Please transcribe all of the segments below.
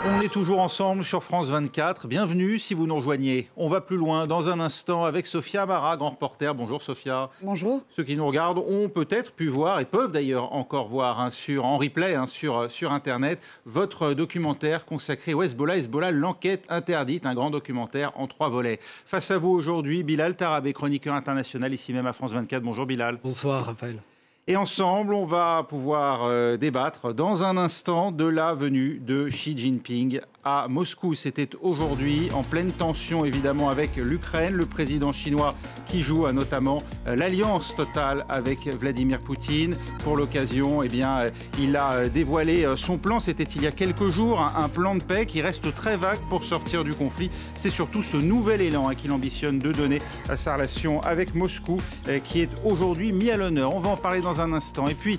On est toujours ensemble sur France 24. Bienvenue si vous nous rejoignez. On va plus loin dans un instant avec Sophia Amara, grand reporter. Bonjour Sophia. Bonjour. Ceux qui nous regardent ont peut-être pu voir et peuvent d'ailleurs encore voir en replay sur Internet votre documentaire consacré au Hezbollah, l'enquête interdite, un grand documentaire en 3 volets. Face à vous aujourd'hui, Bilal Tarabé, chroniqueur international ici même à France 24. Bonjour Bilal. Bonsoir Raphaël. Et ensemble, on va pouvoir débattre dans un instant de la venue de Xi Jinping à Moscou. C'était aujourd'hui en pleine tension évidemment avec l'Ukraine. Le président chinois qui joue notamment l'alliance totale avec Vladimir Poutine. Pour l'occasion, eh bien, il a dévoilé son plan. C'était il y a quelques jours, un plan de paix qui reste très vague pour sortir du conflit. C'est surtout ce nouvel élan qu'il ambitionne de donner à sa relation avec Moscou qui est aujourd'hui mis à l'honneur. On va en parler dans un instant. Et puis,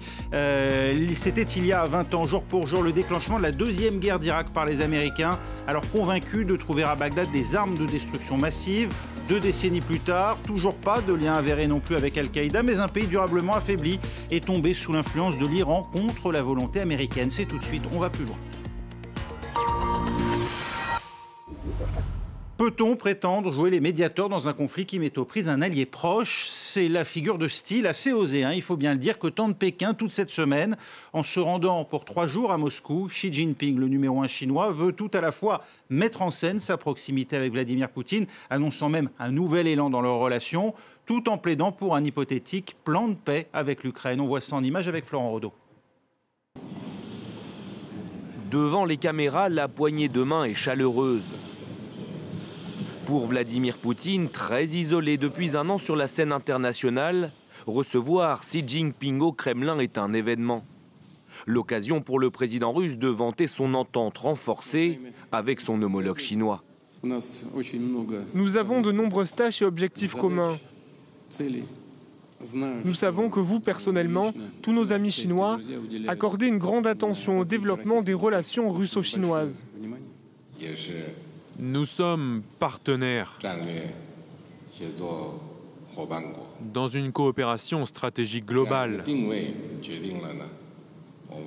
c'était il y a 20 ans, jour pour jour, le déclenchement de la deuxième guerre d'Irak par les Américains. Alors convaincus de trouver à Bagdad des armes de destruction massive. 2 décennies plus tard, toujours pas de lien avéré non plus avec Al-Qaïda, mais un pays durablement affaibli et tombé sous l'influence de l'Iran contre la volonté américaine. C'est tout de suite, on va plus loin. Peut-on prétendre jouer les médiateurs dans un conflit qui met aux prises un allié proche? C'est la figure de style assez osée, il faut bien le dire, que tente Pékin toute cette semaine. En se rendant pour 3 jours à Moscou, Xi Jinping, le numéro 1 chinois, veut tout à la fois mettre en scène sa proximité avec Vladimir Poutine, annonçant même un nouvel élan dans leurs relations, tout en plaidant pour un hypothétique plan de paix avec l'Ukraine. On voit ça en image avec Florent Rodeau. Devant les caméras, la poignée de main est chaleureuse. Pour Vladimir Poutine, très isolé depuis un an sur la scène internationale, recevoir Xi Jinping au Kremlin est un événement. L'occasion pour le président russe de vanter son entente renforcée avec son homologue chinois. Nous avons de nombreuses tâches et objectifs communs. Nous savons que vous, personnellement, tous nos amis chinois, accordez une grande attention au développement des relations russo-chinoises. Nous sommes partenaires dans une coopération stratégique globale.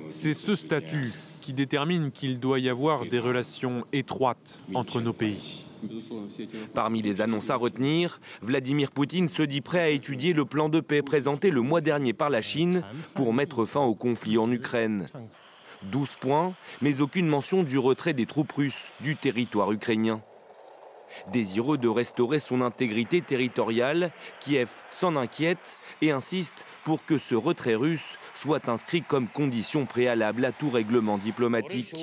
C'est ce statut qui détermine qu'il doit y avoir des relations étroites entre nos pays. Parmi les annonces à retenir, Vladimir Poutine se dit prêt à étudier le plan de paix présenté le mois dernier par la Chine pour mettre fin au conflit en Ukraine. 12 points, mais aucune mention du retrait des troupes russes du territoire ukrainien. Désireux de restaurer son intégrité territoriale, Kiev s'en inquiète et insiste pour que ce retrait russe soit inscrit comme condition préalable à tout règlement diplomatique.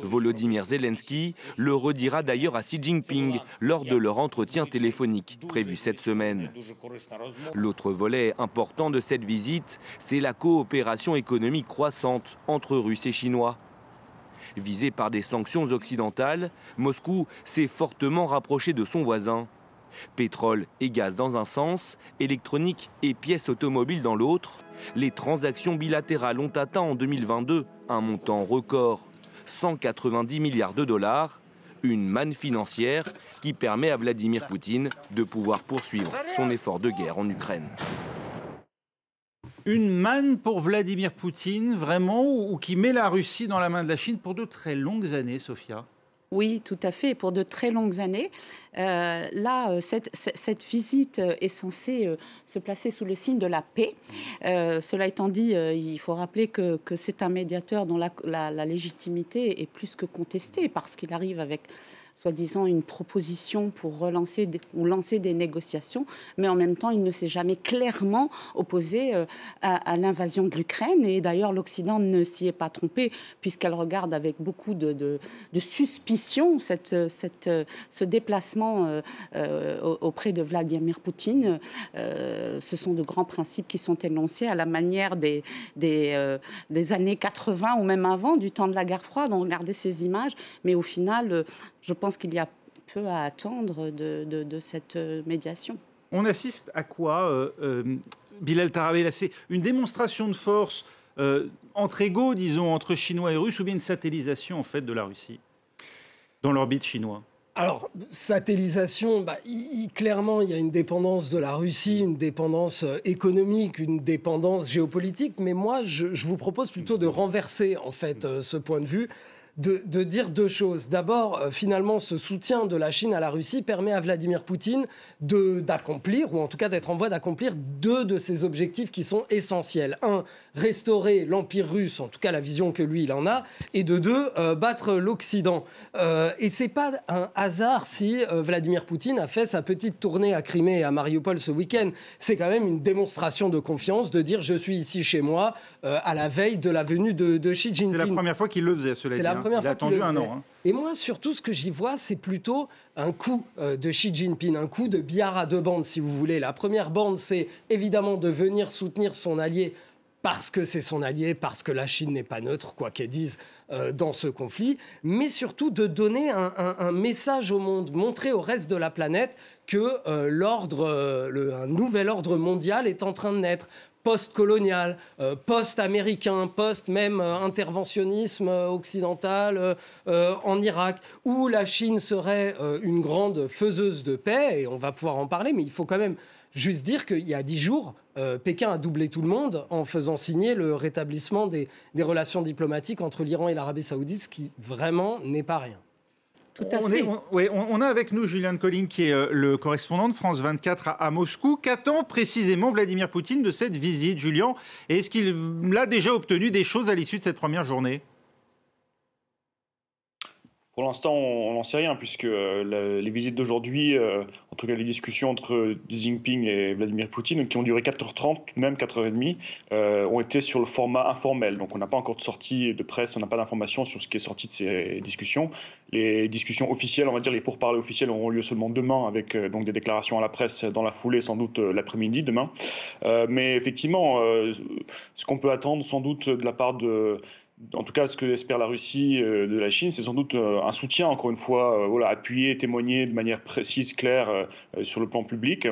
Volodymyr Zelensky le redira d'ailleurs à Xi Jinping lors de leur entretien téléphonique prévu cette semaine. L'autre volet important de cette visite, c'est la coopération économique croissante entre Russes et Chinois. Visé par des sanctions occidentales, Moscou s'est fortement rapproché de son voisin. Pétrole et gaz dans un sens, électronique et pièces automobiles dans l'autre, les transactions bilatérales ont atteint en 2022 un montant record, 190 milliards de dollars, une manne financière qui permet à Vladimir Poutine de pouvoir poursuivre son effort de guerre en Ukraine. Une manne pour Vladimir Poutine, vraiment, ou qui met la Russie dans la main de la Chine pour de très longues années, Sophia? Oui, tout à fait, pour de très longues années. Cette visite est censée se placer sous le signe de la paix. Cela étant dit, il faut rappeler que c'est un médiateur dont la légitimité est plus que contestée parce qu'il arrive avec soi-disant une proposition pour relancer ou lancer des négociations, mais en même temps, il ne s'est jamais clairement opposé à l'invasion de l'Ukraine. Et d'ailleurs, l'Occident ne s'y est pas trompé, puisqu'elle regarde avec beaucoup de suspicion ce déplacement auprès de Vladimir Poutine. Ce sont de grands principes qui sont énoncés à la manière des années 80 ou même avant, du temps de la guerre froide. On regardait ces images, mais au final, je pense qu'il y a peu à attendre de cette médiation. On assiste à quoi, Bilal Tarabé? C'est une démonstration de force entre égaux, disons, entre Chinois et Russes, ou bien une satellisation en fait de la Russie dans l'orbite chinoise? Alors, satellisation, clairement, il y a une dépendance de la Russie, une dépendance économique, une dépendance géopolitique. Mais moi, je vous propose plutôt de renverser, en fait, ce point de vue. de dire deux choses. D'abord, finalement, ce soutien de la Chine à la Russie permet à Vladimir Poutine d'accomplir, ou en tout cas d'être en voie d'accomplir, deux de ses objectifs qui sont essentiels. Un, restaurer l'Empire russe, en tout cas la vision que lui, il en a, et de deux, battre l'Occident. Et c'est pas un hasard si Vladimir Poutine a fait sa petite tournée à Crimée et à Mariupol ce week-end. C'est quand même une démonstration de confiance de dire « je suis ici chez moi » à la veille de la venue de Xi Jinping. C'est la première fois qu'il le faisait, cela dit. Il a attendu un an. Et moi, surtout, ce que j'y vois, c'est plutôt un coup de Xi Jinping, un coup de billard à deux bandes, si vous voulez. La première bande, c'est évidemment de venir soutenir son allié parce que c'est son allié, parce que la Chine n'est pas neutre, quoi qu'elle dise, dans ce conflit, mais surtout de donner un message au monde, montrer au reste de la planète que un nouvel ordre mondial est en train de naître. Post-colonial, post-américain, post-même interventionnisme occidental en Irak, où la Chine serait une grande faiseuse de paix, et on va pouvoir en parler, mais il faut quand même juste dire qu'il y a 10 jours, Pékin a doublé tout le monde en faisant signer le rétablissement des relations diplomatiques entre l'Iran et l'Arabie Saoudite, ce qui vraiment n'est pas rien. On a avec nous Julian Colling, qui est le correspondant de France 24 à Moscou. Qu'attend précisément Vladimir Poutine de cette visite, Julian? Et est-ce qu'il a déjà obtenu des choses à l'issue de cette première journée? Pour l'instant, on n'en sait rien, puisque les visites d'aujourd'hui, en tout cas les discussions entre Xi Jinping et Vladimir Poutine, qui ont duré 4h30, tout de même 4h30, ont été sur le format informel. Donc on n'a pas encore de sortie de presse, on n'a pas d'informations sur ce qui est sorti de ces discussions. Les discussions officielles, on va dire les pourparlers officiels, auront lieu seulement demain, avec donc des déclarations à la presse dans la foulée, sans doute l'après-midi, demain. Mais effectivement, ce qu'on peut attendre sans doute de la part en tout cas, ce que espère la Russie de la Chine, c'est sans doute un soutien, encore une fois, appuyé, témoigné de manière précise, claire, sur le plan public.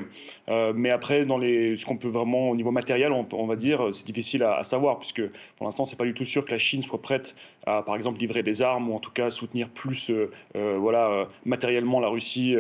Mais après, ce qu'on peut vraiment, au niveau matériel, on va dire, c'est difficile à savoir, puisque pour l'instant, c'est pas du tout sûr que la Chine soit prête à, par exemple, livrer des armes, ou en tout cas soutenir plus matériellement la Russie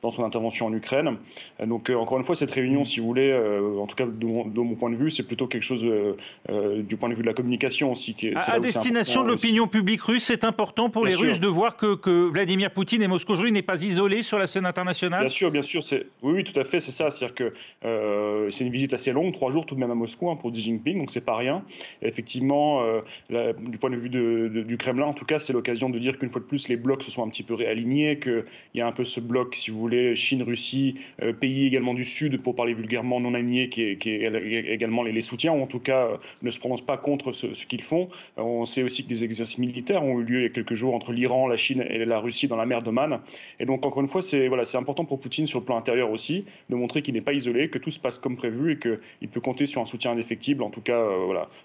dans son intervention en Ukraine. Donc, encore une fois, cette réunion, si vous voulez, en tout cas de mon point de vue, c'est plutôt quelque chose du point de vue de la communication aussi, qui est destination de l'opinion publique russe, c'est important pour les Russes de voir que Vladimir Poutine et Moscou aujourd'hui n'est pas isolé sur la scène internationale? Bien sûr. Oui, tout à fait, c'est ça. C'est-à-dire que c'est une visite assez longue, 3 jours tout de même à Moscou pour Xi Jinping, donc c'est pas rien. Et effectivement, du point de vue du Kremlin, en tout cas, c'est l'occasion de dire qu'une fois de plus, les blocs se sont un petit peu réalignés, qu'il y a un peu ce bloc, si vous voulez, Chine, Russie, pays également du Sud, pour parler vulgairement, non alignés, qui également les soutient, ou en tout cas ne se prononce pas contre ce qu'ils font. On sait aussi que des exercices militaires ont eu lieu il y a quelques jours entre l'Iran, la Chine et la Russie dans la mer d'Oman. Et donc, encore une fois, c'est important pour Poutine sur le plan intérieur aussi, de montrer qu'il n'est pas isolé, que tout se passe comme prévu et qu'il peut compter sur un soutien indéfectible, en tout cas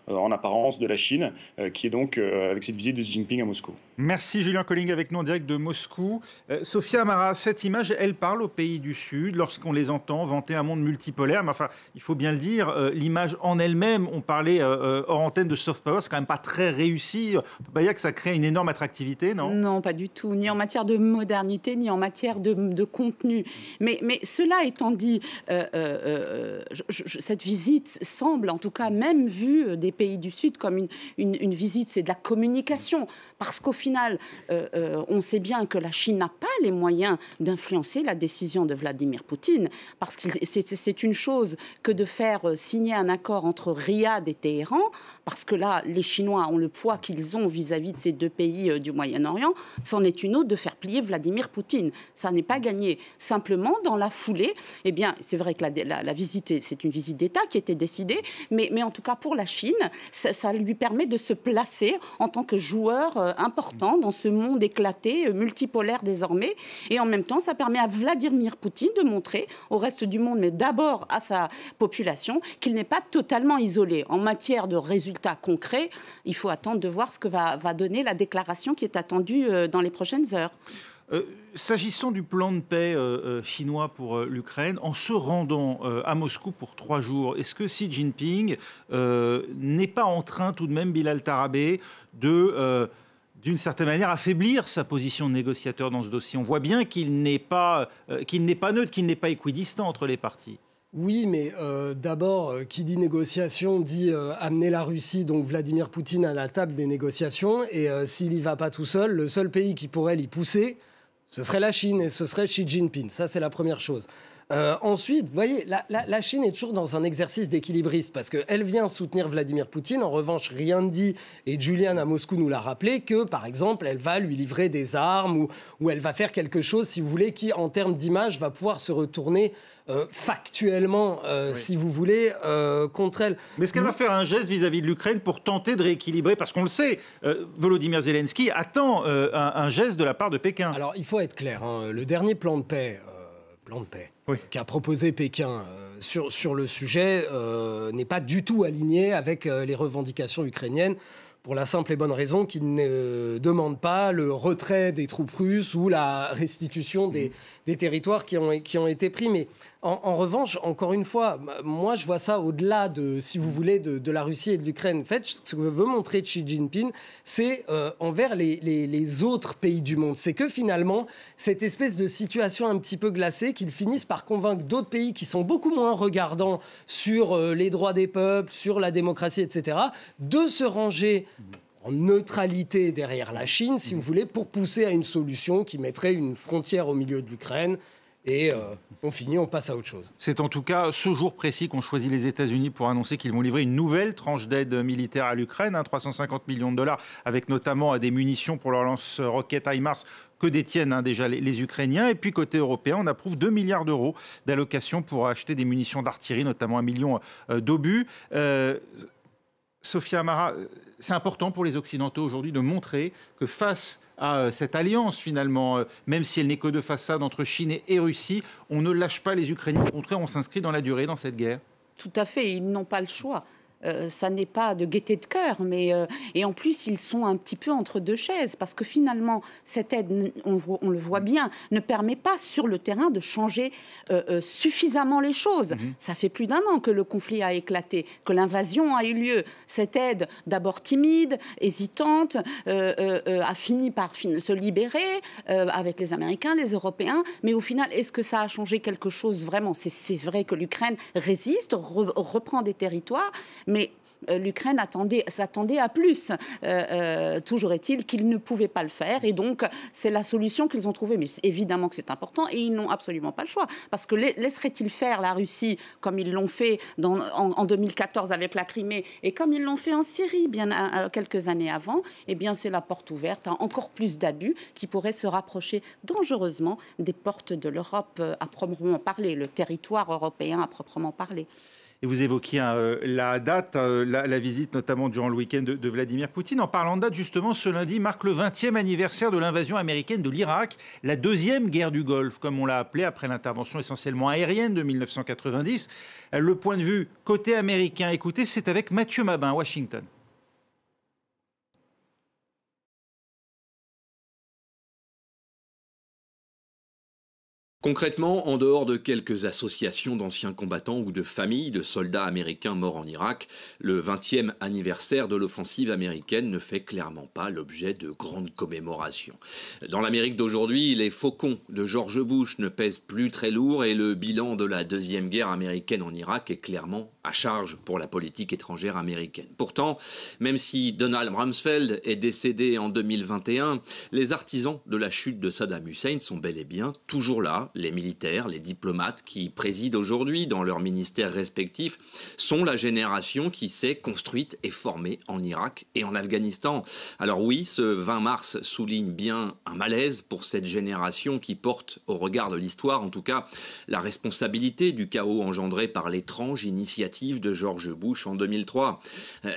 en apparence, de la Chine, qui est donc avec cette visite de Xi Jinping à Moscou. Merci Julien Colling avec nous en direct de Moscou. Sophia Amara, cette image, elle parle aux pays du Sud lorsqu'on les entend vanter un monde multipolaire. Mais enfin, il faut bien le dire, l'image en elle-même, on parlait hors antenne de soft power, c'est quand même pas très réussi. On peut pas dire que ça crée une énorme attractivité, non? Non, pas du tout, ni en matière de modernité, ni en matière de contenu. Mais cela étant dit, cette visite semble, en tout cas même vue des pays du Sud, comme une visite, c'est de la communication. Parce qu'au final, on sait bien que la Chine n'a pas les moyens d'influencer la décision de Vladimir Poutine. Parce que c'est une chose que de faire signer un accord entre Riyad et Téhéran, parce que là, les Chinois ont le poids qu'ils ont vis-à-vis de ces deux pays du Moyen-Orient, c'en est une autre de faire plier Vladimir Poutine. Ça n'est pas gagné. Simplement, dans la foulée, eh bien, c'est vrai que la visite, c'est une visite d'État qui était décidée, mais en tout cas pour la Chine, ça lui permet de se placer en tant que joueur important dans ce monde éclaté, multipolaire désormais. Et en même temps, ça permet à Vladimir Poutine de montrer au reste du monde, mais d'abord à sa population, qu'il n'est pas totalement isolé. En matière de résultats concrets, il faut attendre de voir ce que va donner la déclaration qui est attendue dans les prochaines heures. S'agissant du plan de paix chinois pour l'Ukraine, en se rendant à Moscou pour 3 jours, est-ce que Xi Jinping n'est pas en train tout de même, Bilal Tarabé, d'une certaine manière, affaiblir sa position de négociateur dans ce dossier? On voit bien qu'il n'est pas neutre, qu'il n'est pas équidistant entre les parties. Oui, mais d'abord, qui dit négociation dit amener la Russie, donc Vladimir Poutine, à la table des négociations. Et s'il n'y va pas tout seul, le seul pays qui pourrait l'y pousser, ce serait la Chine et ce serait Xi Jinping. Ça, c'est la première chose. Ensuite, vous voyez, la Chine est toujours dans un exercice d'équilibriste parce qu'elle vient soutenir Vladimir Poutine. En revanche, rien ne dit, et Julian à Moscou nous l'a rappelé, que, par exemple, elle va lui livrer des armes ou elle va faire quelque chose, si vous voulez, qui, en termes d'image, va pouvoir se retourner factuellement, si vous voulez, contre elle. Mais est-ce qu'elle va faire un geste vis-à-vis de l'Ukraine pour tenter de rééquilibrer? Parce qu'on le sait, Volodymyr Zelensky attend un geste de la part de Pékin. Alors, il faut être clair, hein, le dernier plan de paix oui, qu'a proposé Pékin sur le sujet n'est pas du tout aligné avec les revendications ukrainiennes, pour la simple et bonne raison qu'il ne demande pas le retrait des troupes russes ou la restitution des territoires qui ont été pris. Mais en revanche, encore une fois, moi je vois ça au-delà de, si vous voulez, de la Russie et de l'Ukraine. En fait, ce que veut montrer Xi Jinping, c'est envers les autres pays du monde. C'est que finalement, cette espèce de situation un petit peu glacée, qu'ils finissent par convaincre d'autres pays qui sont beaucoup moins regardants sur les droits des peuples, sur la démocratie, etc., de se ranger en neutralité derrière la Chine, si vous voulez, pour pousser à une solution qui mettrait une frontière au milieu de l'Ukraine. Et on finit, on passe à autre chose. C'est en tout cas ce jour précis qu'ont choisi les États-Unis pour annoncer qu'ils vont livrer une nouvelle tranche d'aide militaire à l'Ukraine, 350 millions de dollars, avec notamment des munitions pour leur lance-roquettes HIMARS que détiennent déjà les Ukrainiens. Et puis côté européen, on approuve 2 milliards d'euros d'allocations pour acheter des munitions d'artillerie, notamment 1 million d'obus. Sophia Amara, c'est important pour les Occidentaux aujourd'hui de montrer que face à cette alliance finalement, même si elle n'est que de façade entre Chine et Russie, on ne lâche pas les Ukrainiens. Au contraire, on s'inscrit dans la durée dans cette guerre. Tout à fait, ils n'ont pas le choix. Ça n'est pas de gaieté de cœur, mais et en plus ils sont un petit peu entre deux chaises parce que finalement cette aide, on le voit bien, ne permet pas sur le terrain de changer suffisamment les choses. Ça fait plus d'1 an que le conflit a éclaté, que l'invasion a eu lieu. Cette aide, d'abord timide, hésitante, a fini par se libérer avec les Américains, les Européens, mais au final, est-ce que ça a changé quelque chose vraiment? C'est vrai que l'Ukraine résiste, reprend des territoires, mais l'Ukraine s'attendait à plus. Toujours est-il qu'ils ne pouvaient pas le faire. Et donc, c'est la solution qu'ils ont trouvée. Mais évidemment que c'est important et ils n'ont absolument pas le choix. Parce que laisseraient-ils faire la Russie comme ils l'ont fait en 2014 avec la Crimée et comme ils l'ont fait en Syrie quelques années avant, eh bien, c'est la porte ouverte à encore plus d'abus qui pourraient se rapprocher dangereusement des portes de l'Europe à proprement parler, le territoire européen à proprement parler. Et vous évoquiez la date, la visite notamment durant le week-end de Vladimir Poutine. En parlant de date, justement, ce lundi marque le 20e anniversaire de l'invasion américaine de l'Irak, la deuxième guerre du Golfe, comme on l'a appelé, après l'intervention essentiellement aérienne de 1990. Le point de vue côté américain, écoutez, c'est avec Mathieu Mabin, Washington. Concrètement, en dehors de quelques associations d'anciens combattants ou de familles de soldats américains morts en Irak, le 20e anniversaire de l'offensive américaine ne fait clairement pas l'objet de grandes commémorations. Dans l'Amérique d'aujourd'hui, les faucons de George Bush ne pèsent plus très lourd et le bilan de la deuxième guerre américaine en Irak est clairement à charge pour la politique étrangère américaine. Pourtant, même si Donald Rumsfeld est décédé en 2021, les artisans de la chute de Saddam Hussein sont bel et bien toujours là. Les militaires, les diplomates qui président aujourd'hui dans leurs ministères respectifs sont la génération qui s'est construite et formée en Irak et en Afghanistan. Alors oui, ce 20 mars souligne bien un malaise pour cette génération qui porte, au regard de l'histoire en tout cas, la responsabilité du chaos engendré par l'étrange initiative de George Bush en 2003.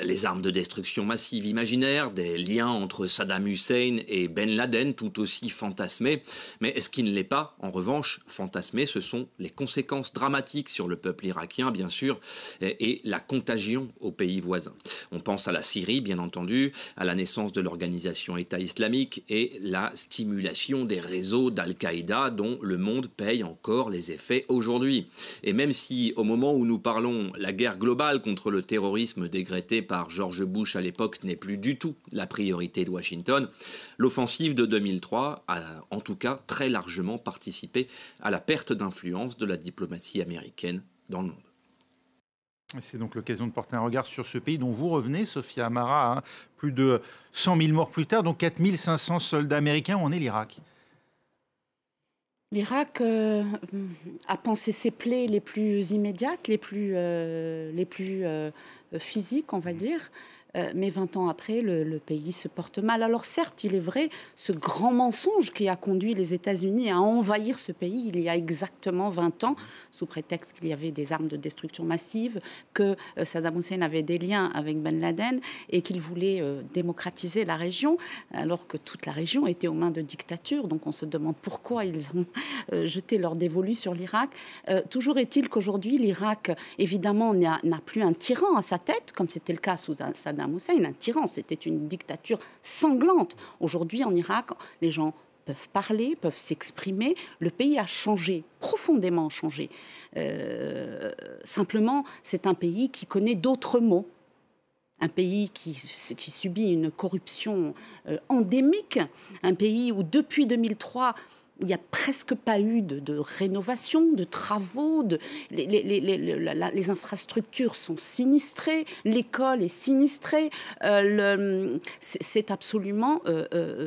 Les armes de destruction massive imaginaires, des liens entre Saddam Hussein et Ben Laden tout aussi fantasmés, mais ce qui ne l'est pas, en revanche, fantasmé, ce sont les conséquences dramatiques sur le peuple irakien, bien sûr, et la contagion aux pays voisins. On pense à la Syrie, bien entendu, à la naissance de l'organisation État islamique et la stimulation des réseaux d'Al-Qaïda dont le monde paye encore les effets aujourd'hui. Et même si, au moment où nous parlons, la guerre globale contre le terrorisme décrétée par George Bush à l'époque n'est plus du tout la priorité de Washington, l'offensive de 2003 a en tout cas très largement participé à la perte d'influence de la diplomatie américaine dans le monde. C'est donc l'occasion de porter un regard sur ce pays dont vous revenez, Sophia Amara, hein. Plus de 100 000 morts plus tard, donc 4 500 soldats américains. Où en est l'Irak ? L'Irak a pansé ses plaies les plus immédiates, les plus physiques, on va dire. Mais 20 ans après, le pays se porte mal. Alors certes, il est vrai, ce grand mensonge qui a conduit les États-Unis à envahir ce pays il y a exactement 20 ans, sous prétexte qu'il y avait des armes de destruction massive, que Saddam Hussein avait des liens avec Ben Laden et qu'il voulait démocratiser la région, alors que toute la région était aux mains de dictatures. Donc on se demande pourquoi ils ont jeté leur dévolu sur l'Irak. Toujours est-il qu'aujourd'hui, l'Irak, évidemment, n'a plus un tyran à sa tête, comme c'était le cas sous Saddam Hussein, un tyran. C'était une dictature sanglante. Aujourd'hui, en Irak, les gens peuvent parler, peuvent s'exprimer. Le pays a changé, profondément changé. Simplement, c'est un pays qui connaît d'autres maux. Un pays qui subit une corruption endémique. Un pays où, depuis 2003, il n'y a presque pas eu de rénovation, de travaux, les infrastructures sont sinistrées, l'école est sinistrée, c'est absolument,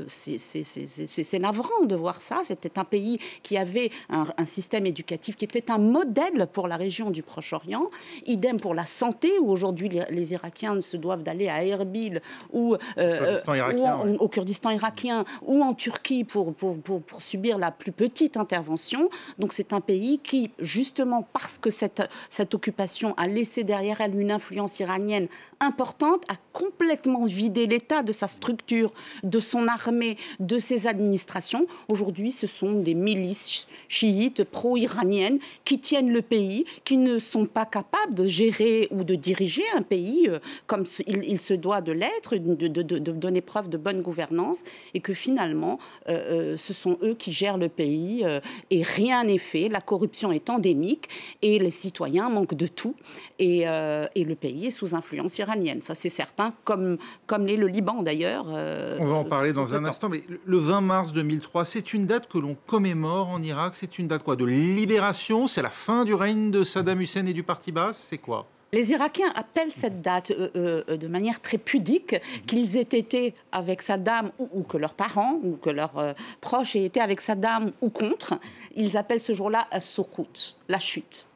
c'est navrant de voir ça. C'était un pays qui avait un système éducatif qui était un modèle pour la région du Proche-Orient, idem pour la santé, où aujourd'hui les Irakiens se doivent d'aller à Erbil ou au Kurdistan irakien ou en Turquie pour subir la plus petite intervention. Donc c'est un pays qui, justement parce que cette occupation a laissé derrière elle une influence iranienne importante, a complètement vidé l'État de sa structure, de son armée, de ses administrations. Aujourd'hui, ce sont des milices chiites pro-iraniennes qui tiennent le pays, qui ne sont pas capables de gérer ou de diriger un pays comme il se doit de l'être, de donner preuve de bonne gouvernance, et que finalement, ce sont eux qui gèrent le pays et rien n'est fait. La corruption est endémique et les citoyens manquent de tout et le pays est sous influence iranienne. Ça, c'est certain, comme l'est le Liban d'ailleurs. On va en parler dans un instant, mais le 20 mars 2003, c'est une date que l'on commémore en Irak. C'est une date quoi ? De libération ? C'est la fin du règne de Saddam Hussein et du Parti Baas ? C'est quoi ? Les Irakiens appellent cette date de manière très pudique, qu'ils aient été avec Saddam ou que leurs parents ou que leurs proches aient été avec Saddam ou contre. Ils appellent ce jour-là as-Sukut, la chute.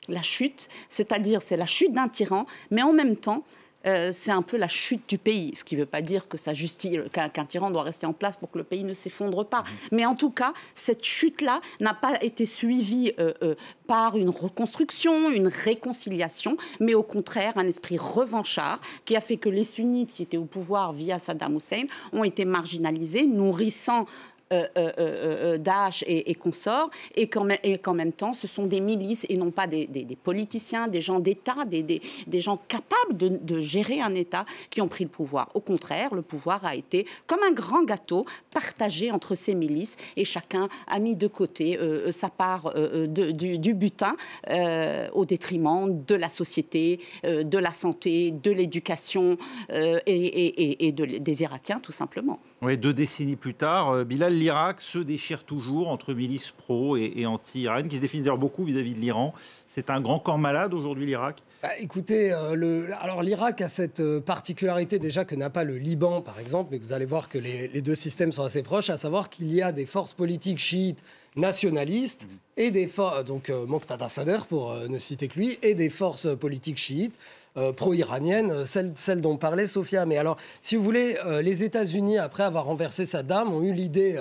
La chute, c'est-à-dire c'est la chute d'un tyran, mais en même temps, c'est un peu la chute du pays, ce qui ne veut pas dire que ça justifie qu'un tyran doit rester en place pour que le pays ne s'effondre pas. Mais en tout cas, cette chute-là n'a pas été suivie par une reconstruction, une réconciliation, mais au contraire un esprit revanchard qui a fait que les sunnites qui étaient au pouvoir via Saddam Hussein ont été marginalisés, nourrissant Daesh et consorts, et qu'en même temps, ce sont des milices et non pas des politiciens, des gens d'État, des gens capables de gérer un État qui ont pris le pouvoir. Au contraire, le pouvoir a été, comme un grand gâteau, partagé entre ces milices et chacun a mis de côté sa part du butin au détriment de la société, de la santé, de l'éducation et des Irakiens, tout simplement. Oui, 2 décennies plus tard, Bilal, l'Irak se déchire toujours entre milices pro et anti-iraniennes, qui se définissent d'ailleurs beaucoup vis-à-vis de l'Iran. C'est un grand corps malade aujourd'hui, l'Irak ? Écoutez, alors l'Irak a cette particularité déjà que n'a pas le Liban, par exemple, mais vous allez voir que les deux systèmes sont assez proches, à savoir qu'il y a des forces politiques chiites nationalistes et des forces, donc Moqtada Sadr pour ne citer que lui, et des forces politiques chiites pro-iraniennes, celles dont parlait Sophia. Mais alors, si vous voulez, les États-Unis, après avoir renversé Saddam, ont eu l'idée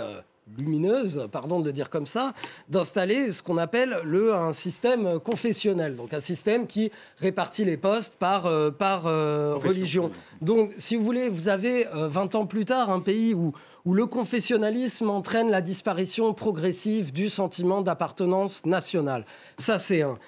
lumineuse, pardon de le dire comme ça, d'installer ce qu'on appelle un système confessionnel, donc un système qui répartit les postes par religion. Donc, si vous voulez, vous avez 20 ans plus tard un pays où le confessionnalisme entraîne la disparition progressive du sentiment d'appartenance nationale. Ça, c'est un.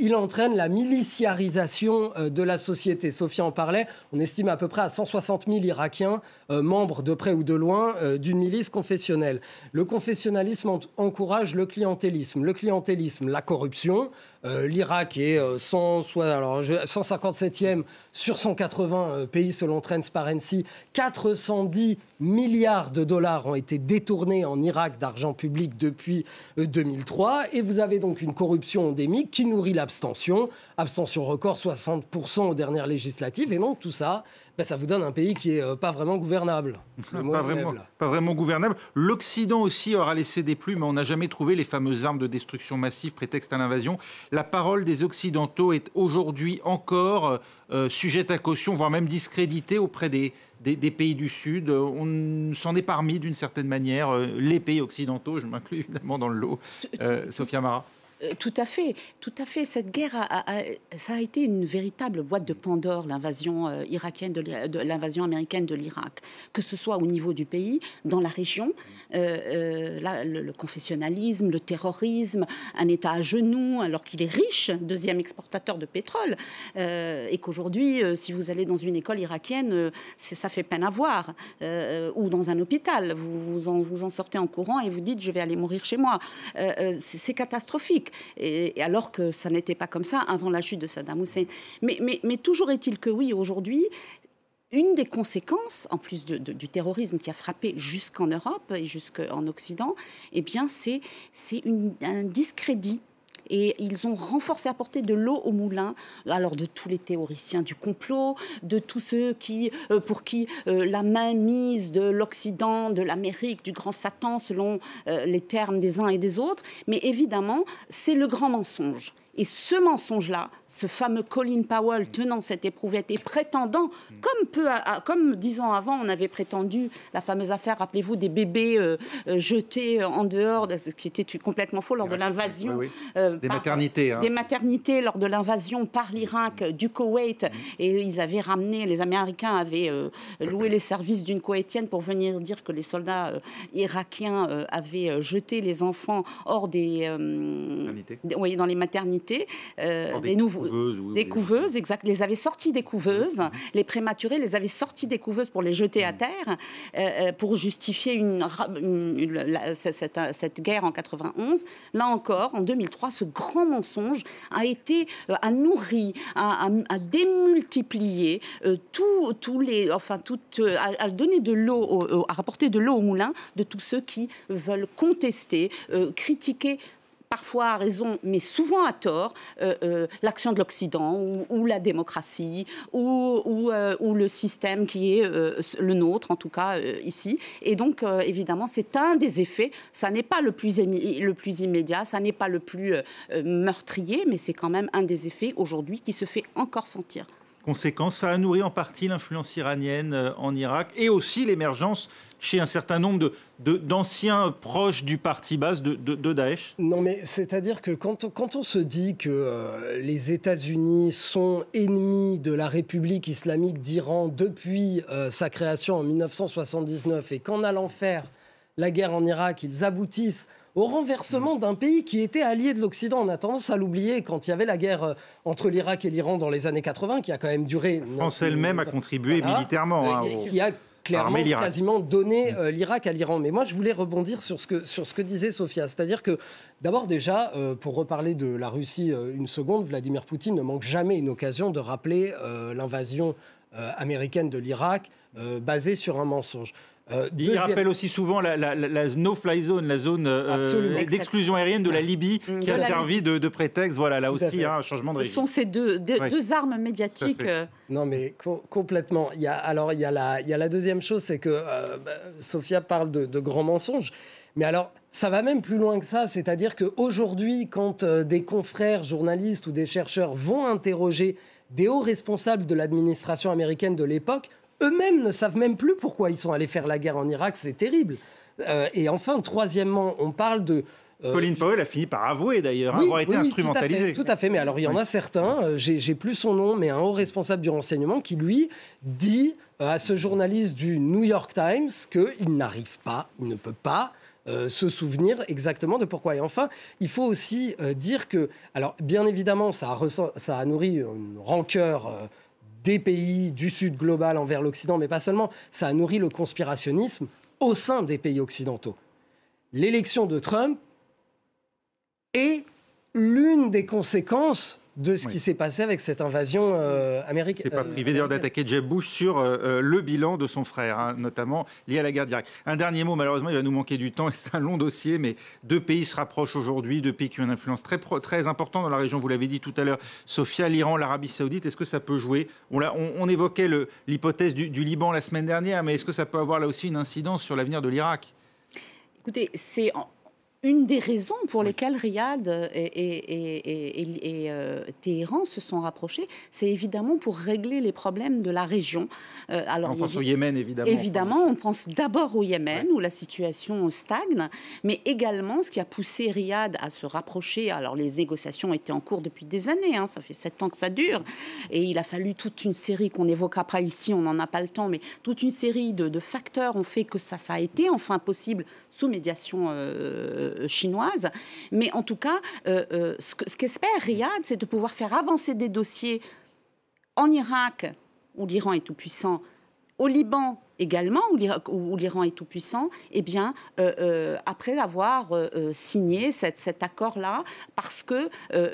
Il entraîne la miliciarisation de la société. Sophia en parlait, on estime à peu près à 160 000 Irakiens membres de près ou de loin d'une milice confessionnelle. Le confessionnalisme encourage le clientélisme. Le clientélisme, la corruption. L'Irak est 157e sur 180 pays selon Transparency, 410 milliards de dollars ont été détournés en Irak d'argent public depuis 2003. Et vous avez donc une corruption endémique qui nourrit l'abstention. Abstention record, 60% aux dernières législatives. Et donc tout ça, ça vous donne un pays qui n'est pas vraiment gouvernable. Pas vraiment gouvernable. L'Occident aussi aura laissé des plumes, mais on n'a jamais trouvé les fameuses armes de destruction massive, prétexte à l'invasion. La parole des Occidentaux est aujourd'hui encore sujette à caution, voire même discréditée auprès des pays du Sud. On s'en est parmi d'une certaine manière. Les pays occidentaux, je m'inclus évidemment dans le lot. Sophia Mara. Tout à fait. Cette guerre, ça a été une véritable boîte de Pandore, l'invasion irakienne, l'invasion américaine de l'Irak. Que ce soit au niveau du pays, dans la région, le confessionnalisme, le terrorisme, un État à genoux, alors qu'il est riche, deuxième exportateur de pétrole, et qu'aujourd'hui, si vous allez dans une école irakienne, ça fait peine à voir, ou dans un hôpital, vous en sortez en courant et vous dites « je vais aller mourir chez moi ». C'est catastrophique. Et alors que ça n'était pas comme ça avant la chute de Saddam Hussein. Mais toujours est-il que oui, aujourd'hui, une des conséquences, en plus du terrorisme qui a frappé jusqu'en Europe et jusqu'en Occident, eh bien, c'est un discrédit. Et ils ont renforcé, apporté de l'eau au moulin, alors de tous les théoriciens du complot, de tous ceux pour qui la mainmise de l'Occident, de l'Amérique, du grand Satan, selon les termes des uns et des autres. Mais évidemment, c'est le grand mensonge. Et ce mensonge-là, ce fameux Colin Powell tenant cette éprouvette et prétendant, comme 10 ans avant, on avait prétendu la fameuse affaire, rappelez-vous, des bébés jetés en dehors, ce qui était complètement faux lors de l'invasion. Des maternités. Des maternités lors de l'invasion par l'Irak du Koweït. Et ils avaient ramené, les Américains avaient loué les services d'une Koweïtienne pour venir dire que les soldats irakiens avaient jeté les enfants hors dans les maternités. Des couveuses, exact. Les avaient sortis des couveuses, les prématurés les avaient sortis des couveuses pour les jeter à terre, pour justifier cette guerre en 91. Là encore, en 2003, ce grand mensonge a nourri, a démultiplié à donner de l'eau, à rapporter de l'eau au moulin de tous ceux qui veulent contester, critiquer, parfois à raison, mais souvent à tort, l'action de l'Occident ou la démocratie ou le système qui est le nôtre, en tout cas ici. Et donc, évidemment, c'est un des effets. Ça n'est pas le plus immédiat, ça n'est pas le plus meurtrier, mais c'est quand même un des effets aujourd'hui qui se fait encore sentir. Conséquence, ça a nourri en partie l'influence iranienne en Irak et aussi l'émergence chez un certain nombre d'anciens proches du parti basse de Daesh. Non, mais c'est-à-dire que quand on se dit que les États-Unis sont ennemis de la République islamique d'Iran depuis sa création en 1979 et qu'en allant faire la guerre en Irak, ils aboutissent au renversement d'un pays qui était allié de l'Occident. On a tendance à l'oublier quand il y avait la guerre entre l'Irak et l'Iran dans les années 80, qui a quand même duré... La France elle-même a contribué militairement. Qui a clairement quasiment donné l'Irak à l'Iran. Mais moi, je voulais rebondir sur ce que disait Sophia. C'est-à-dire que, d'abord déjà, pour reparler de la Russie une seconde, Vladimir Poutine ne manque jamais une occasion de rappeler l'invasion américaine de l'Irak basée sur un mensonge. Il rappelle aussi souvent la no-fly zone, la zone d'exclusion aérienne de la Libye, qui a servi de prétexte. Voilà, là aussi, un changement de régime. Ce sont ces deux armes médiatiques. Non, mais complètement. Il y a la deuxième chose, c'est que Sophia parle de grands mensonges. Mais alors, ça va même plus loin que ça. C'est-à-dire qu'aujourd'hui, quand des confrères journalistes ou des chercheurs vont interroger des hauts responsables de l'administration américaine de l'époque, eux-mêmes ne savent même plus pourquoi ils sont allés faire la guerre en Irak, c'est terrible. Et enfin, troisièmement, on parle de... Colin Powell a fini par avouer d'ailleurs avoir été instrumentalisé. Tout à fait, mais alors il y en a certains, j'ai plus son nom, mais un haut responsable du renseignement qui, lui, dit à ce journaliste du New York Times qu'il n'arrive pas, il ne peut pas se souvenir exactement de pourquoi. Et enfin, il faut aussi dire que... Alors, bien évidemment, ça a nourri une rancœur... des pays du Sud global envers l'Occident, mais pas seulement, ça a nourri le conspirationnisme au sein des pays occidentaux. L'élection de Trump est l'une des conséquences de ce qui s'est passé avec cette invasion américaine. C'est pas privé d'ailleurs d'attaquer Jeb Bush sur le bilan de son frère, hein, notamment lié à la guerre d'Irak. Un dernier mot, malheureusement, il va nous manquer du temps et c'est un long dossier, mais 2 pays se rapprochent aujourd'hui, 2 pays qui ont une influence très importante dans la région, vous l'avez dit tout à l'heure, Sophia, l'Iran, l'Arabie Saoudite. Est-ce que ça peut jouer? On évoquait l'hypothèse du Liban la semaine dernière, mais est-ce que ça peut avoir là aussi une incidence sur l'avenir de l'Irak? Écoutez, c'est une des raisons pour lesquelles Riyad et Téhéran se sont rapprochés, c'est évidemment pour régler les problèmes de la région. Alors, on pense au Yémen, évidemment. Évidemment, on pense d'abord au Yémen, où la situation stagne, mais également ce qui a poussé Riyad à se rapprocher. Alors, les négociations étaient en cours depuis des années, hein, ça fait 7 ans que ça dure, et il a fallu toute une série qu'on n'évoquera pas ici, on n'en a pas le temps, mais toute une série de facteurs ont fait que ça a été enfin possible sous médiation chinoise. Mais en tout cas, ce qu'espère Riyad, c'est de pouvoir faire avancer des dossiers en Irak, où l'Iran est tout puissant, au Liban également, où l'Iran est tout puissant, eh bien, après avoir signé cet accord-là, parce que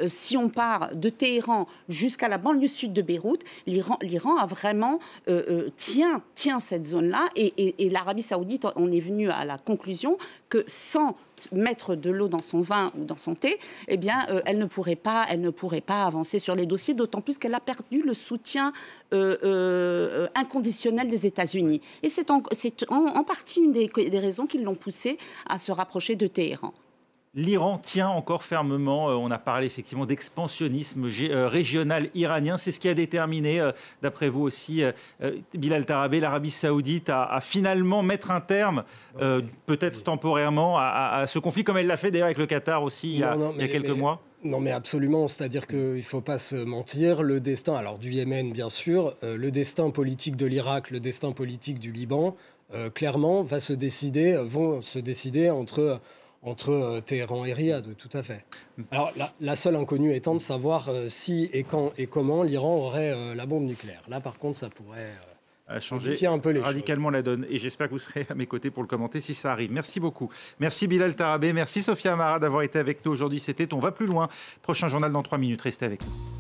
si on part de Téhéran jusqu'à la banlieue sud de Beyrouth, l'Iran a vraiment tient cette zone-là, et l'Arabie Saoudite en est venue à la conclusion que sans mettre de l'eau dans son vin ou dans son thé, eh bien, elle ne pourrait pas avancer sur les dossiers, d'autant plus qu'elle a perdu le soutien inconditionnel des États-Unis. Et c'est en partie une des raisons qui l'ont poussée à se rapprocher de Téhéran. L'Iran tient encore fermement, on a parlé effectivement d'expansionnisme régional iranien, c'est ce qui a déterminé, d'après vous aussi, Bilal Tarabé, l'Arabie Saoudite à finalement mettre un terme, peut-être temporairement, à ce conflit, comme elle l'a fait d'ailleurs avec le Qatar aussi il y a quelques mois. Non mais absolument, c'est-à-dire qu'il ne faut pas se mentir, le destin, alors du Yémen bien sûr, le destin politique de l'Irak, le destin politique du Liban, clairement vont se décider entre Téhéran et Riyad, tout à fait. Alors la seule inconnue étant de savoir si et quand et comment l'Iran aurait la bombe nucléaire. Là par contre ça pourrait changer un peu radicalement la donne. Et j'espère que vous serez à mes côtés pour le commenter si ça arrive. Merci beaucoup. Merci Bilal Tarabé, merci Sophia Amara d'avoir été avec nous aujourd'hui. C'était On va plus loin. Prochain journal dans 3 minutes. Restez avec nous.